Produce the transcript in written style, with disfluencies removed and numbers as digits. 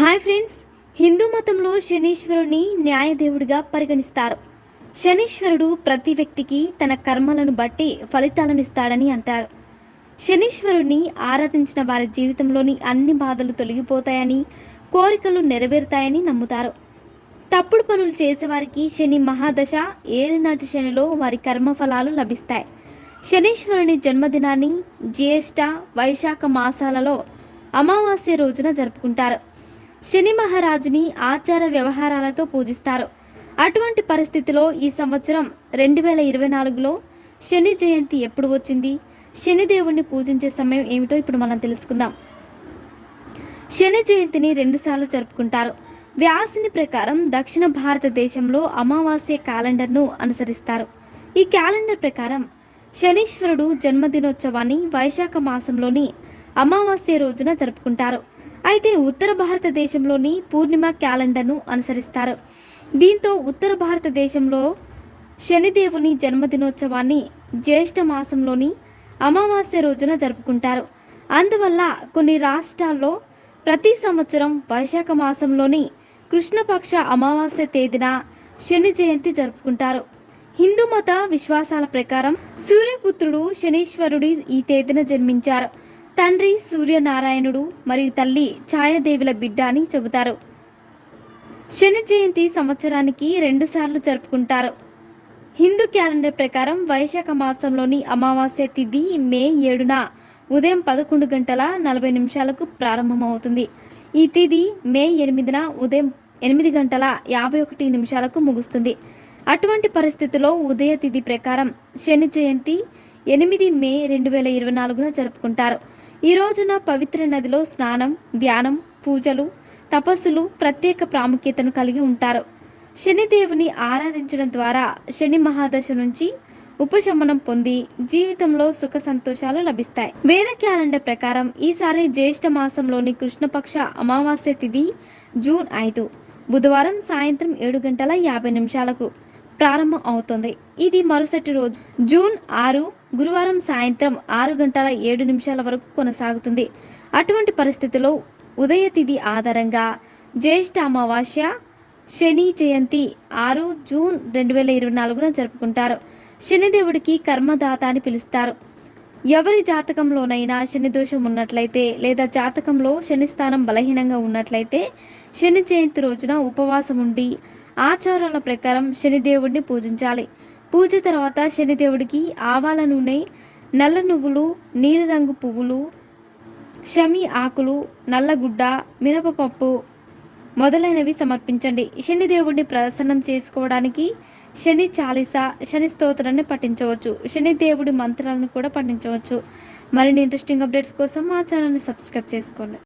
Hi friends, Hindu మతంలో శనీశ్వరుని న్యాయదేవుడిగా పరిగణిస్తారు. శనీశ్వరుడు ప్రతి వ్యక్తికి తన కర్మలను బట్టి ఫలితాలను ఇస్తాడని అంటారు. శనీశ్వరుడిని ఆరాధించిన వారి జీవితంలోని అన్ని బాధలు తొలగిపోతాయని, కోరికలు నెరవేరుతాయని నమ్ముతారు. తప్పుడు పనులు చేసేవారికి శని మహాదశ ఏలినాటి శనిలో వారి కర్మఫలాలు లభిస్తాయి. శనీశ్వరుని జన్మదినాన్ని జ్యేష్ఠ, వైశాఖ మాసాలలో అమావాస్య రోజున జరుపుకుంటారు. శని మహారాజుని ఆచార వ్యవహారాలతో పూజిస్తారు. అటువంటి పరిస్థితిలో ఈ సంవత్సరం 2024లో శని జయంతి ఎప్పుడు వచ్చింది, శనిదేవుణ్ణి పూజించే సమయం ఏమిటో ఇప్పుడు మనం తెలుసుకుందాం. శని జయంతిని 2 సార్లు జరుపుకుంటారు. వ్యాసుని ప్రకారం దక్షిణ భారతదేశంలో అమావాస్య క్యాలెండర్ను అనుసరిస్తారు. ఈ క్యాలెండర్ ప్రకారం శనీశ్వరుడు జన్మదినోత్సవాన్ని వైశాఖ మాసంలోని అమావాస్య రోజున జరుపుకుంటారు. అయితే ఉత్తర భారతదేశంలోని పూర్ణిమ క్యాలెండర్ను అనుసరిస్తారు. దీంతో ఉత్తర భారతదేశంలో శనిదేవుని జన్మదినోత్సవాన్ని జ్యేష్ఠ మాసంలోని అమావాస్య రోజున జరుపుకుంటారు. అందువల్ల కొన్ని రాష్ట్రాల్లో ప్రతి సంవత్సరం వైశాఖ మాసంలోని కృష్ణపక్ష అమావాస్య తేదీన శని జయంతి జరుపుకుంటారు. హిందూ మత విశ్వాసాల ప్రకారం సూర్యపుత్రుడు శనీశ్వరుడి ఈ తేదీన జన్మించారు. తండ్రి సూర్యనారాయణుడు మరియు తల్లి ఛాయాదేవుల బిడ్డ అని చెబుతారు. శని జయంతి సంవత్సరానికి 2 సార్లు జరుపుకుంటారు. హిందూ క్యాలెండర్ ప్రకారం వైశాఖ మాసంలోని అమావాస్య తిథి మే 7న ఉదయం 11:40 ప్రారంభమవుతుంది. ఈ తిథి మే 8న ఉదయం 8:51 ముగుస్తుంది. అటువంటి పరిస్థితుల్లో ఉదయ తిథి ప్రకారం శని జయంతి 8 మే 2024న జరుపుకుంటారు. ఈ రోజున పవిత్ర నదిలో స్నానం, ధ్యానం, పూజలు, తపస్సులు ప్రత్యేక ప్రాముఖ్యతను కలిగి ఉంటారు. శనిదేవుని ఆరాధించడం ద్వారా శని మహాదశ నుంచి ఉపశమనం పొంది జీవితంలో సుఖ సంతోషాలు లభిస్తాయి. వేద క్యాలెండర్ ప్రకారం ఈసారి జ్యేష్ఠ మాసంలోని కృష్ణపక్ష అమావాస్య తిథి జూన్ 5 బుధవారం సాయంత్రం 7:50 ప్రారంభం అవుతుంది. ఇది మరుసటి రోజు జూన్ 6 గురువారం సాయంత్రం 6:07 వరకు కొనసాగుతుంది. అటువంటి పరిస్థితిలో ఉదయ తిథి ఆధారంగా జ్యేష్ఠ అమావాస్య, శని జయంతి 6 జూన్ 2024న జరుపుకుంటారు. శనిదేవుడికి కర్మదాత అని పిలుస్తారు. ఎవరి జాతకంలోనైనా శని దోషం ఉన్నట్లయితే లేదా జాతకంలో శని స్థానం బలహీనంగా ఉన్నట్లయితే శని జయంతి రోజున ఉపవాసం ఉండి ఆచారాల ప్రకారం శనిదేవుడిని పూజించాలి. పూజ తర్వాత శనిదేవుడికి ఆవాల నూనె, నల్ల నువ్వులు, నీలిరంగు పువ్వులు, షమి ఆకులు, నల్లగుడ్డ, మినపపప్పు మొదలైనవి సమర్పించండి. శనిదేవుడిని ప్రసన్నం చేసుకోవడానికి శని చాలీస, శని స్తోత్రాన్ని పఠించవచ్చు. శనిదేవుడి మంత్రాలను కూడా పఠించవచ్చు. మరిన్ని ఇంట్రెస్టింగ్ అప్డేట్స్ కోసం మా ఛానల్ని సబ్స్క్రైబ్ చేసుకోండి.